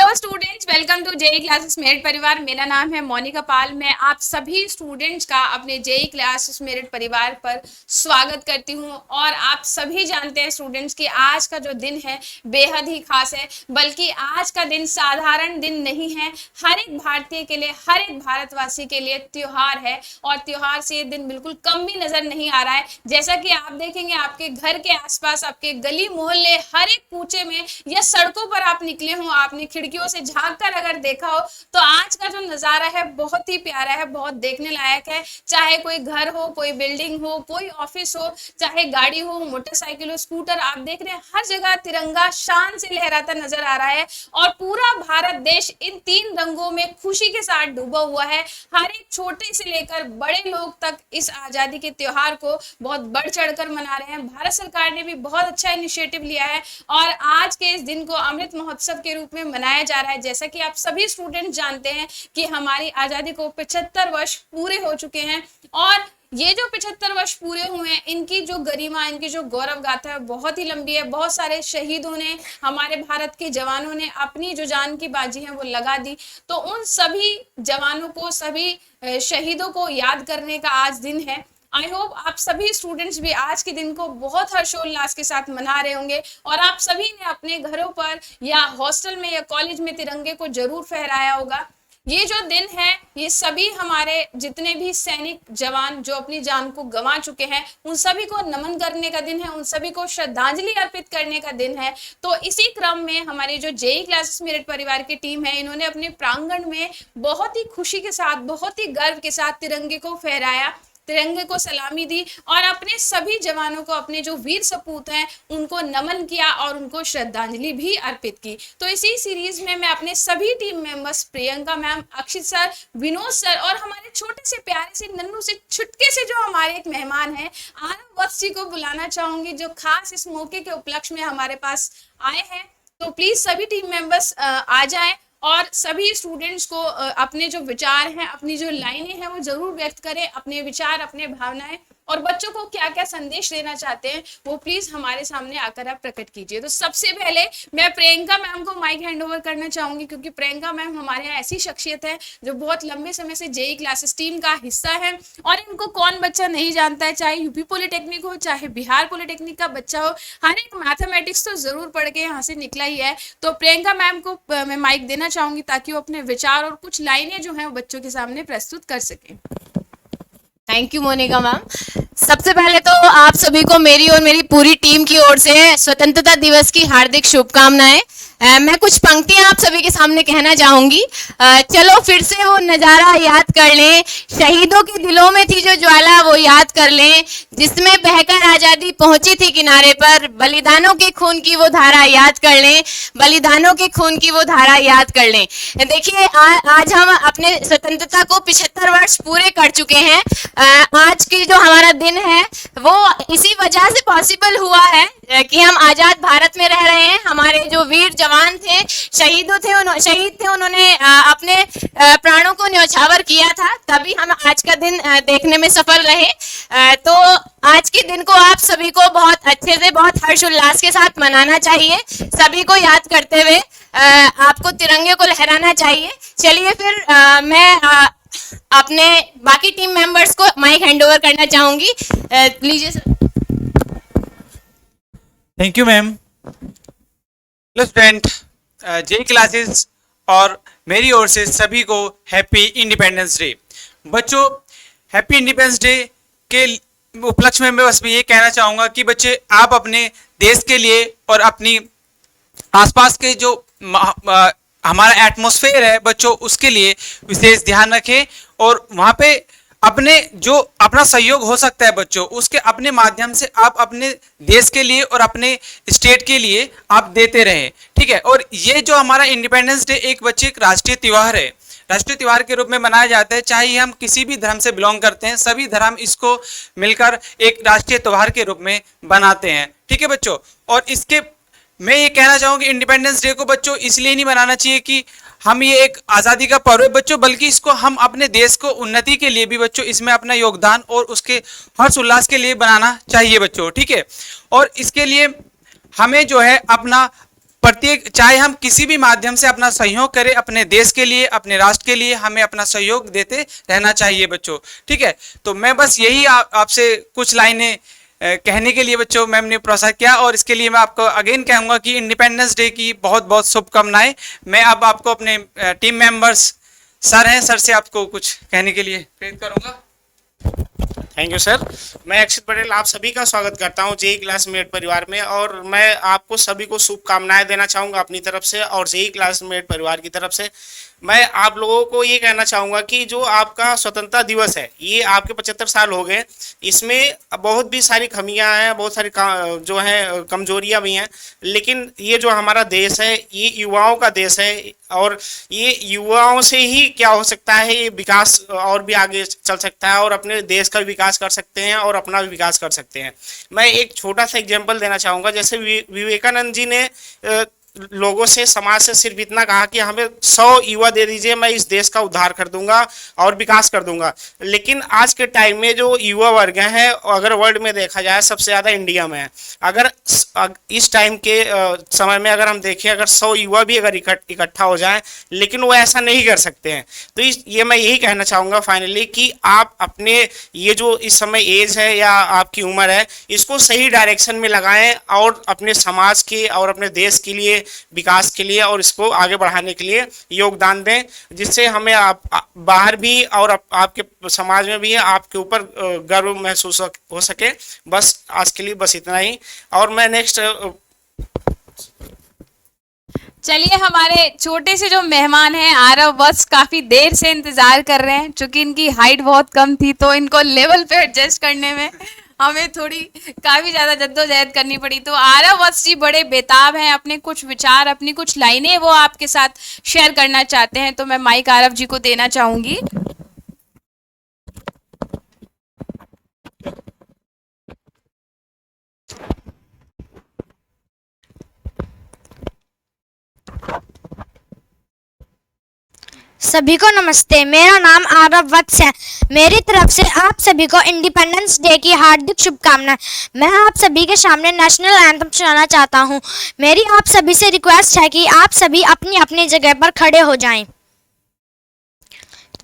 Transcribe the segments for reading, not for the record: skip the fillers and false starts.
Hello students, welcome to JE classes merit परिवार। मेरा नाम है मोनिका पाल। मैं आप सभी स्टूडेंट्स का अपने जेई क्लासेस मेरिट परिवार पर स्वागत करती हूं। और आप सभी जानते हैं स्टूडेंट्स कि आज का जो दिन है बेहद ही खास है, बल्कि आज का दिन साधारण दिन नहीं है। हर एक भारतीय के लिए, हर एक भारतवासी के लिए त्योहार है, और त्योहार से ये दिन बिल्कुल कम भी नजर नहीं आ रहा है। जैसा कि आप देखेंगे आपके घर के आसपास, आपके गली मोहल्ले, हर एक कूचे में या सड़कों पर आप निकले हो, आपने खिड़कियों से झांक कर अगर देखा हो, तो आज का जो नजारा है बहुत ही प्यारा है, बहुत देखने लायक है। चाहे कोई घर हो, कोई बिल्डिंग हो, कोई ऑफिस हो, चाहे गाड़ी हो, मोटरसाइकिल हो, स्कूटर, आप देख रहे हैं हर जगह तिरंगा शान से लहराता नजर आ रहा है। और पूरा भारत देश इन तीन रंगों में खुशी के साथ डूबा हुआ है। हर एक छोटे से लेकर बड़े लोग तक इस आजादी के त्योहार को बहुत बढ़ चढ़कर मना रहे हैं। भारत सरकार ने भी बहुत अच्छा इनिशिएटिव लिया है और आज के इस दिन को अमृत महोत्सव के रूप में मनाया जा रहा है। जैसा कि आप सभी स्टूडेंट जानते हैं कि हमारी आजादी को 75 वर्ष पूरे हो चुके हैं, और ये जो 75 वर्ष पूरे हुए हैं, इनकी जो गरिमा, इनकी जो गौरव गाथा है बहुत ही लंबी है। बहुत सारे शहीदों ने, हमारे भारत के जवानों ने अपनी जो जान की बाजी है वो लगा दी। तो उन सभी जवानों को, सभी शहीदों को याद करने का आज दिन है। आई होप आप सभी स्टूडेंट्स भी आज के दिन को बहुत हर्षोल्लास के साथ मना रहे होंगे, और आप सभी ने अपने घरों पर या हॉस्टल में या कॉलेज में तिरंगे को जरूर फहराया होगा। ये जो दिन है, ये सभी हमारे जितने भी सैनिक जवान जो अपनी जान को गंवा चुके हैं, उन सभी को नमन करने का दिन है, उन सभी को श्रद्धांजलि अर्पित करने का दिन है। तो इसी क्रम में हमारी जो जेई क्लासेस मेरिट परिवार की टीम है, इन्होंने अपने प्रांगण में बहुत ही खुशी के साथ, बहुत ही गर्व के साथ तिरंगे को फहराया, तिरंगे को सलामी दी और अपने सभी जवानों को, अपने जो वीर सपूत हैं, उनको नमन किया और उनको श्रद्धांजलि भी अर्पित की। तो इसी सीरीज में मैं अपने सभी टीम मेंबर्स, प्रियंका मैम, अक्षित सर, विनोद सर और हमारे छोटे से प्यारे से नन्नू से छुटके से जो हमारे एक मेहमान हैं आनंद वत्स जी को बुलाना चाहूंगी, जो खास इस मौके के उपलक्ष्य में हमारे पास आए हैं। तो प्लीज सभी टीम मेंबर्स आ जाएं और सभी स्टूडेंट्स को अपने जो विचार हैं, अपनी जो लाइनें हैं वो जरूर व्यक्त करें, अपने विचार, अपने भावनाएं, और बच्चों को क्या क्या संदेश देना चाहते हैं वो प्लीज हमारे सामने आकर आप प्रकट कीजिए। तो सबसे पहले मैं प्रियंका मैम को माइक हैंड ओवर करना चाहूंगी, क्योंकि प्रियंका मैम हमारे यहाँ ऐसी शख्सियत है जो बहुत लंबे समय से जेई क्लासेस टीम का हिस्सा है, और इनको कौन बच्चा नहीं जानता है, चाहे यूपी पॉलिटेक्निक हो, चाहे बिहार पॉलिटेक्निक का बच्चा हो, हर एक मैथमेटिक्स तो जरूर पढ़ के यहाँ से निकला ही है। तो प्रियंका मैम को मैं माइक देना चाहूंगी ताकि वो अपने विचार और कुछ लाइनें जो हैं वो बच्चों के सामने प्रस्तुत कर सकें। Thank you Monika ma'am. सबसे पहले तो आप सभी को मेरी और मेरी पूरी टीम की ओर से स्वतंत्रता दिवस की हार्दिक शुभकामनाएं। मैं कुछ पंक्तियां आप सभी के सामने कहना चाहूंगी। चलो फिर से वो नज़ारा याद कर लें, शहीदों के दिलों में थी जो ज्वाला वो याद कर लें, जिसमें बहकर आज़ादी पहुंची थी किनारे पर, बलिदानों के खून की वो धारा याद कर लें, बलिदानों के खून की वो धारा याद कर लें। देखिए आज हम अपने स्वतंत्रता को 75 वर्ष पूरे कर चुके हैं। आज की जो हमारा दिन है वो इसी वजह से पॉसिबल हुआ है कि हम आज़ाद भारत में रह रहे हैं। हमारे जो वीर जवान थे, शहीद थे, उन्होंने अपने प्राणों को न्यौछावर किया था, तभी हम आज का दिन देखने में सफल रहे। तो आज के दिन को आप सभी को बहुत अच्छे से, बहुत हर्षोल्लास के साथ मनाना चाहिए। सभी को याद करते हुए आपको तिरंगे को लहराना चाहिए। चलिए फिर मैं अपने बाकी टीम मेंबर्स को माइक हैंड ओवर करना चाहूंगी। लीजिए sir. Thank you ma'am. Hello student, JE classes और मेरी ओर से सभी को हैप्पी इंडिपेंडेंस डे। बच्चों, हैप्पी इंडिपेंडेंस डे के उपलक्ष्य में मैं बस ये कहना चाहूँगा कि बच्चे आप अपने देश के लिए और अपनी आसपास के जो हमारा एटमॉस्फेयर है बच्चों, उसके लिए विशेष ध्यान रखें, और वहाँ पे अपने जो अपना सहयोग हो सकता है बच्चों, उसके अपने माध्यम से आप अपने देश के लिए और अपने स्टेट के लिए आप देते रहें, ठीक है। और ये जो हमारा इंडिपेंडेंस डे एक बच्चे एक राष्ट्रीय त्यौहार है, राष्ट्रीय त्यौहार के रूप में मनाया जाता है। चाहे हम किसी भी धर्म से बिलोंग करते हैं, सभी धर्म इसको मिलकर एक राष्ट्रीय त्यौहार के रूप में बनाते हैं, ठीक है बच्चों। और इसके मैं ये कहना चाहूँगा कि इंडिपेंडेंस डे को बच्चों इसलिए नहीं मनाना चाहिए कि हम ये एक आज़ादी का पर्व है बच्चों, बल्कि इसको हम अपने देश को उन्नति के लिए भी बच्चों इसमें अपना योगदान और उसके हर्ष उल्लास के लिए बनाना चाहिए बच्चों, ठीक है। और इसके लिए हमें जो है अपना प्रत्येक, चाहे हम किसी भी माध्यम से अपना सहयोग करें अपने देश के लिए, अपने राष्ट्र के लिए, हमें अपना सहयोग देते रहना चाहिए बच्चों। ठीक है, तो मैं बस यही आपसे कुछ लाइनें कहने के लिए बच्चों मैम ने प्रोत्साहित किया, और इसके लिए मैं आपको अगेन कहूँगा कि इंडिपेंडेंस डे की बहुत बहुत शुभकामनाएं। मैं अब आपको अपने टीम मेंबर्स सर हैं, सर से आपको कुछ कहने के लिए प्रेरित करूँगा। Thank you sir. मैं अक्षित पटेल आप सभी का स्वागत करता हूं जेई क्लासमेट परिवार में, और मैं आपको सभी को शुभकामनाएं देना चाहूँगा अपनी तरफ से और जेई क्लासमेट परिवार की तरफ से। मैं आप लोगों को ये कहना चाहूँगा कि जो आपका स्वतंत्रता दिवस है, ये आपके 75 साल हो गए, इसमें बहुत भी सारी खमियां हैं, बहुत सारी जो हैं कमजोरियां भी हैं, लेकिन ये जो हमारा देश है ये युवाओं का देश है, और ये युवाओं से ही क्या हो सकता है, ये विकास और भी आगे चल सकता है और अपने देश का विकास कर सकते हैं और अपना भी विकास कर सकते हैं। मैं एक छोटा सा एग्जाम्पल देना चाहूँगा। जैसे विवेकानंद जी ने लोगों से, समाज से सिर्फ इतना कहा कि हमें 100 युवा दे दीजिए, मैं इस देश का उद्धार कर दूंगा और विकास कर दूंगा। लेकिन आज के टाइम में जो युवा वर्ग है, अगर वर्ल्ड में देखा जाए सबसे ज़्यादा इंडिया में है। अगर इस टाइम के समय में अगर हम देखें, अगर 100 युवा भी अगर इकट्ठा हो जाए, लेकिन वो ऐसा नहीं कर सकते हैं। तो ये मैं यही कहना चाहूँगा फाइनली कि आप अपने ये जो इस समय एज है या आपकी उम्र है, इसको सही डायरेक्शन में लगाएं और अपने समाज के और अपने देश के लिए, विकास के लिए और इसको आगे बढ़ाने के लिए योगदान दें, जिससे हमें आप बाहर भी और आपके समाज में भी आपके ऊपर गर्व महसूस हो सके। बस आज के लिए बस इतना ही। और मैं नेक्स्ट चलिए, हमारे छोटे से जो मेहमान हैं आरव बस काफी देर से इंतजार कर रहे हैं, क्योंकि इनकी हाइट बहुत कम थी तो इनको लेवल पे एडजस्ट करने में हमें थोड़ी काफी ज्यादा जद्दोजहद करनी पड़ी। तो आरव वत्स जी बड़े बेताब हैं, अपने कुछ विचार, अपनी कुछ लाइनें वो आपके साथ शेयर करना चाहते हैं। तो मैं माइक आरव जी को देना चाहूंगी। सभी को नमस्ते। मेरा नाम आरव वत्स है। मेरी तरफ से आप सभी को इंडिपेंडेंस डे की हार्दिक शुभकामनाएं। मैं आप सभी के सामने नेशनल एंथम सुनाना चाहता हूं। मेरी आप सभी से रिक्वेस्ट है कि आप सभी अपनी अपनी जगह पर खड़े हो जाएं।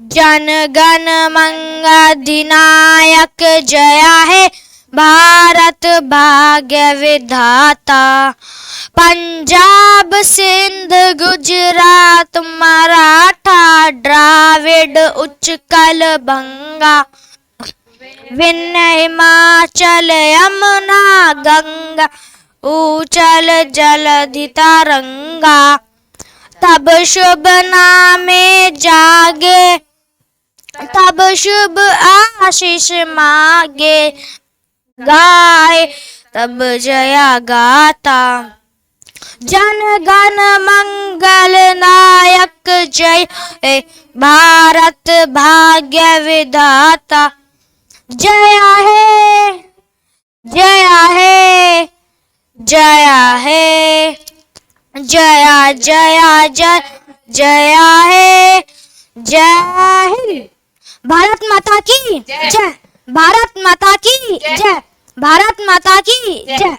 जन गण मंगल अधिनायक जया है भारत भाग्य विधाता। पंजाब सिंध गुजरात मराठा द्राविड उत्कल बंगा। विंध्य हिमाचल यमुना गंगा ऊचल जलधि तरंगा। तब शुभ नामे जागे तब शुभ आशीष मांगे। गाए तब जया गाता। जन गण मंगल नायक जय भारत भाग्य विधाता। जया है जया है जया है जया जया जय जया है जय हिंद। भारत माता की जय। भारत माता की जय। भारत माता की जय।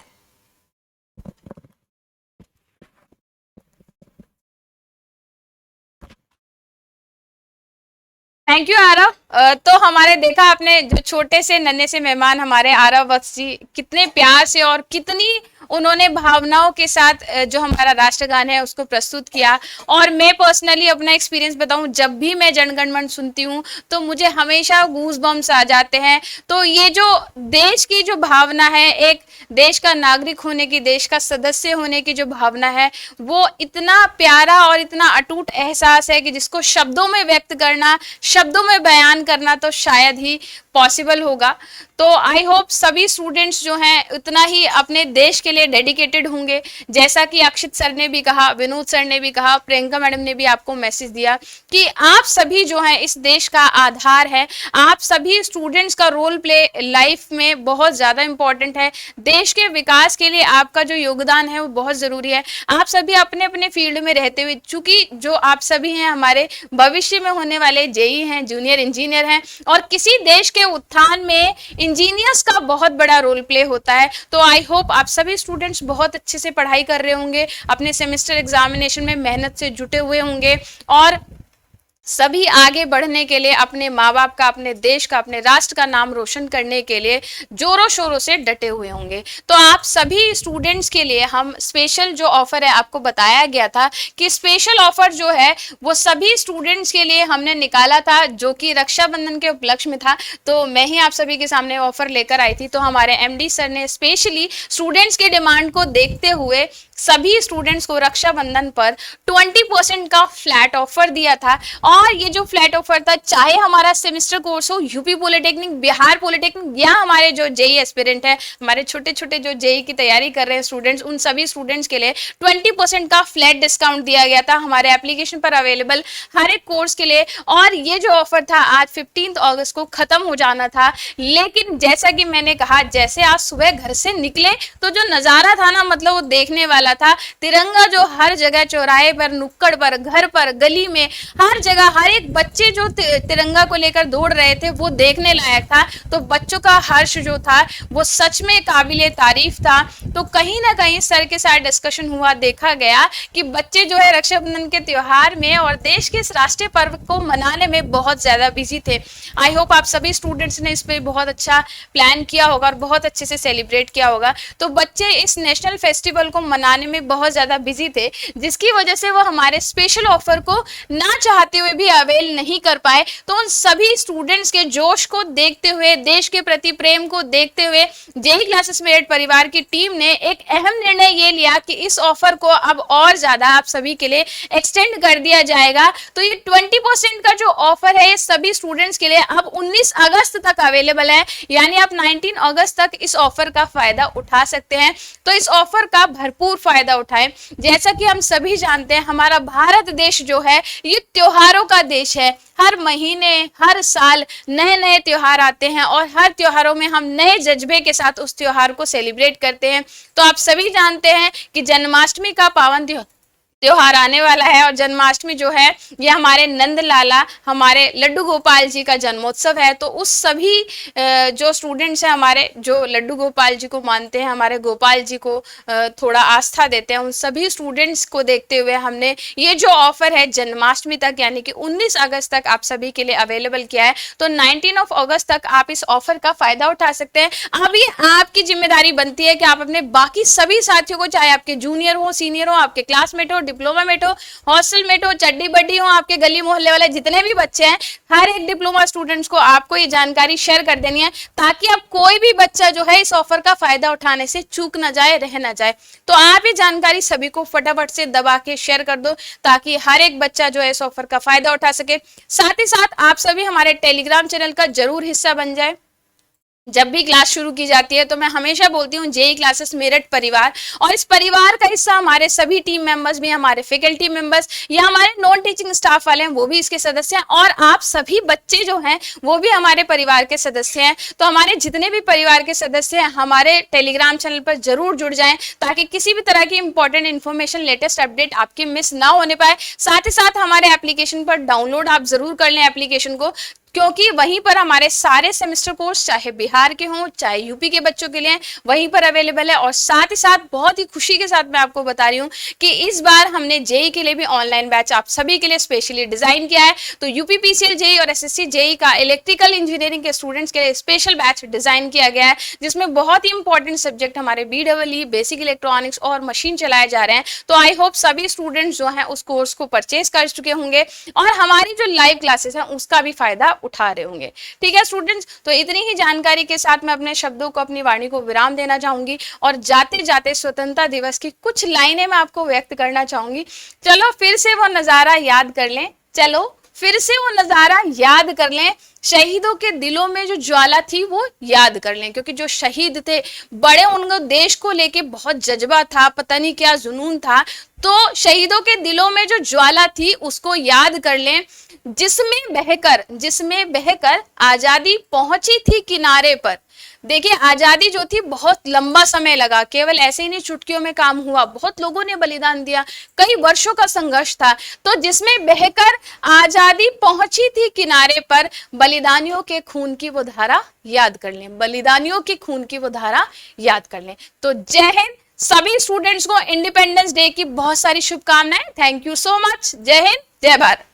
Thank you Aarav. तो हमारे देखा आपने जो छोटे से नन्हे से मेहमान हमारे आरव वत्स जी कितने प्यार से और कितनी उन्होंने भावनाओं के साथ जो हमारा राष्ट्रगान है उसको प्रस्तुत किया। और मैं पर्सनली अपना एक्सपीरियंस बताऊं, जब भी मैं जनगण मन सुनती हूं तो मुझे हमेशा गूज बम्स आ जाते हैं। तो ये जो देश की जो भावना है, एक देश का नागरिक होने की, देश का सदस्य होने की जो भावना है, वो इतना प्यारा और इतना अटूट एहसास है कि जिसको शब्दों में व्यक्त करना, शब्दों में बयान करना तो शायद ही पॉसिबल होगा। तो आई होप सभी स्टूडेंट्स जो हैं उतना ही अपने देश के लिए डेडिकेटेड होंगे। जैसा कि अक्षित सर ने भी कहा, विनोद सर ने भी कहा, प्रियंका मैडम ने भी आपको मैसेज दिया कि आप सभी जो हैं इस देश का आधार है। आप सभी स्टूडेंट्स का रोल प्ले लाइफ में बहुत ज़्यादा इंपॉर्टेंट है। देश के विकास के लिए आपका जो योगदान है वो बहुत ज़रूरी है। आप सभी अपने अपने फील्ड में रहते हुए, चूँकि जो आप सभी हैं हमारे भविष्य में होने वाले जेई हैं, जूनियर इंजीनियर हैं, और किसी देश के उत्थान में इंजीनियर्स का बहुत बड़ा रोल प्ले होता है। तो आई होप आप सभी स्टूडेंट्स बहुत अच्छे से पढ़ाई कर रहे होंगे, अपने सेमेस्टर एग्जामिनेशन में मेहनत से जुटे हुए होंगे और सभी आगे बढ़ने के लिए अपने माँ बाप का, अपने देश का, अपने राष्ट्र का नाम रोशन करने के लिए जोरों शोरों से डटे हुए होंगे। तो आप सभी स्टूडेंट्स के लिए हम स्पेशल जो ऑफर है, आपको बताया गया था कि स्पेशल ऑफर जो है वो सभी स्टूडेंट्स के लिए हमने निकाला था, जो कि रक्षाबंधन के उपलक्ष्य में था। तो मैं ही आप सभी के सामने ऑफर लेकर आई थी। तो हमारे एमडी सर ने स्पेशली स्टूडेंट्स के डिमांड को देखते हुए सभी स्टूडेंट्स को रक्षाबंधन पर 20% का फ्लैट ऑफर दिया था। और ये जो फ्लैट ऑफर था, चाहे हमारा सेमेस्टर कोर्स हो यूपी पॉलिटेक्निक, बिहार पॉलिटेक्निक या हमारे जो जेई एस्पिरेंट है, हमारे छोटे छोटे जो जेई की तैयारी कर रहे हैं स्टूडेंट्स, उन सभी स्टूडेंट्स के लिए 20% का फ्लैट डिस्काउंट दिया गया था हमारे एप्लीकेशन पर अवेलेबल हर एक कोर्स के लिए। और ये जो ऑफर था आज 15 अगस्त को खत्म हो जाना था, लेकिन जैसा कि मैंने कहा, जैसे आज सुबह घर से निकले तो जो नजारा था ना, मतलब वो देखने वाला था। तिरंगा जो हर जगह, चौराहे पर, नुक्कड़ पर, घर पर, गली में, हर जगह हर एक बच्चे जो तिरंगा को लेकर दौड़ रहे थे वो देखने लायक था। तो बच्चों का हर्ष जो था वो सच में काबिले तारीफ था। तो कहीं ना कहीं सर के साथ डिस्कशन हुआ, देखा गया कि बच्चे जो है रक्षाबंधन के त्योहार में और देश के इस राष्ट्रीय पर्व को मनाने में बहुत ज्यादा बिजी थे। आई होप आप सभी स्टूडेंट्स ने इस पे बहुत अच्छा प्लान किया होगा और बहुत अच्छे से सेलिब्रेट किया होगा। तो बच्चे इस नेशनल फेस्टिवल को मनाने में बहुत ज्यादा बिजी थे, जिसकी वजह से वो हमारे स्पेशल ऑफर को ना चाहते हुए भी अवेल नहीं कर पाए। तो उन सभी स्टूडेंट्स के जोश को देखते हुए, देश के प्रति प्रेम को देखते हुए जेई क्लासेस मेरिट परिवार की टीम ने एक अहम निर्णय ये लिया कि इस ऑफर को अब और ज्यादा आप सभी के लिए एक्सटेंड कर दिया जाएगा। तो ये 20% का जो ऑफर है ये सभी स्टूडेंट्स के लिए अब 19 अगस्त तक अवेलेबल है, यानी आप 19 अगस्त तक इस ऑफर का फायदा उठा सकते हैं। तो इस ऑफर का भरपूर फायदा उठाएं। जैसा कि हम सभी जानते हैं, हमारा भारत देश जो है ये त्योहारों का देश है। हर महीने, हर साल नए नए त्योहार आते हैं और हर त्योहारों में हम नए जज्बे के साथ उस त्योहार को सेलिब्रेट करते हैं। तो आप सभी जानते हैं कि जन्माष्टमी का पावन त्योहार आने वाला है और जन्माष्टमी जो है ये हमारे नंद लाला, हमारे लड्डू गोपाल जी का जन्मोत्सव है। तो उस सभी जो स्टूडेंट्स हैं हमारे, जो लड्डू गोपाल जी को मानते हैं, हमारे गोपाल जी को थोड़ा आस्था देते हैं, उन सभी स्टूडेंट्स को देखते हुए हमने ये जो ऑफर है जन्माष्टमी तक, यानी कि 19 अगस्त तक आप सभी के लिए अवेलेबल किया है। तो 19 अगस्त तक आप इस ऑफर का फायदा उठा सकते हैं। अब ये आपकी जिम्मेदारी बनती है कि आप अपने बाकी सभी साथियों को, चाहे आपके जूनियर हो, सीनियर हो, आपके क्लासमेट हो, डिप्लोमा मेट हो, हॉस्टल मेट हो, चड्डी बड्डी हो, आपके गली मोहल्ले वाले जितने भी बच्चे हैं, हर एक डिप्लोमा स्टूडेंट्स को आपको ये जानकारी शेयर कर देनी है, ताकि अब कोई भी बच्चा जो है इस ऑफर का फायदा उठाने से चूक ना जाए, रह ना जाए। तो आप ये जानकारी सभी को फटाफट से दबा के शेयर कर दो, ताकि हर एक बच्चा जो है इस ऑफर का फायदा उठा सके। साथ ही साथ आप सभी हमारे टेलीग्राम चैनल का जरूर हिस्सा बन जाए। जब भी क्लास शुरू की जाती है तो मैं हमेशा बोलती हूँ जेई क्लासेस मेरिट परिवार, और इस परिवार का हिस्सा हमारे सभी टीम मेंबर्स भी, हमारे फैकल्टी मेंबर्स या हमारे नॉन टीचिंग स्टाफ वाले हैं वो भी इसके सदस्य हैं, और आप सभी बच्चे जो हैं वो भी हमारे परिवार के सदस्य हैं। तो हमारे जितने भी परिवार के सदस्य हैं हमारे टेलीग्राम चैनल पर जरूर जुड़ जाएं, ताकि किसी भी तरह की इंपॉर्टेंट इन्फॉर्मेशन, लेटेस्ट अपडेट आपकी मिस ना होने पाए। साथ ही साथ हमारे एप्लीकेशन पर डाउनलोड आप जरूर कर लें एप्लीकेशन को, क्योंकि वहीं पर हमारे सारे सेमेस्टर कोर्स, चाहे बिहार के हों चाहे यूपी के बच्चों के लिए, वहीं पर अवेलेबल है। और साथ ही साथ बहुत ही खुशी के साथ मैं आपको बता रही हूँ कि इस बार हमने जेई के लिए भी ऑनलाइन बैच आप सभी के लिए स्पेशली डिजाइन किया है। तो यूपी पीसीएल जेई और एसएससी जेई का इलेक्ट्रिकल इंजीनियरिंग के स्टूडेंट्स के लिए स्पेशल बैच डिजाइन किया गया है, जिसमें बहुत ही इंपॉर्टेंट सब्जेक्ट हमारे BEE, बेसिक इलेक्ट्रॉनिक्स और मशीन चलाए जा रहे हैं। तो आई होप सभी स्टूडेंट्स जो है उस कोर्स को परचेज कर चुके होंगे और हमारी जो लाइव क्लासेस है उसका भी फायदा उठा रहे होंगे। ठीक है स्टूडेंट्स, तो इतनी ही जानकारी के साथ मैं अपने शब्दों को, अपनी वाणी को विराम देना चाहूंगी और जाते जाते स्वतंत्रता दिवस की कुछ लाइनें मैं आपको व्यक्त करना चाहूंगी। चलो फिर से वो नजारा याद कर लें, चलो फिर से वो नजारा याद कर लें, शहीदों के दिलों में जो ज्वाला थी वो याद कर लें, क्योंकि जो शहीद थे बड़े, उनको देश को लेके बहुत जज्बा था, पता नहीं क्या जुनून था। तो शहीदों के दिलों में जो ज्वाला थी उसको याद कर लें, जिसमें बहकर आजादी पहुंची थी किनारे पर। देखिए आजादी जो थी बहुत लंबा समय लगा, केवल ऐसे ही नहीं चुटकियों में काम हुआ, बहुत लोगों ने बलिदान दिया, कई वर्षों का संघर्ष था। तो जिसमें बहकर आजादी पहुंची थी किनारे पर, बलिदानियों के खून की वो धारा याद कर लें, बलिदानियों के खून की वो धारा याद कर लें। तो जय हिंद, सभी स्टूडेंट्स को इंडिपेंडेंस डे की बहुत सारी शुभकामनाएं। Thank you so much. जय हिंद, जय भारत।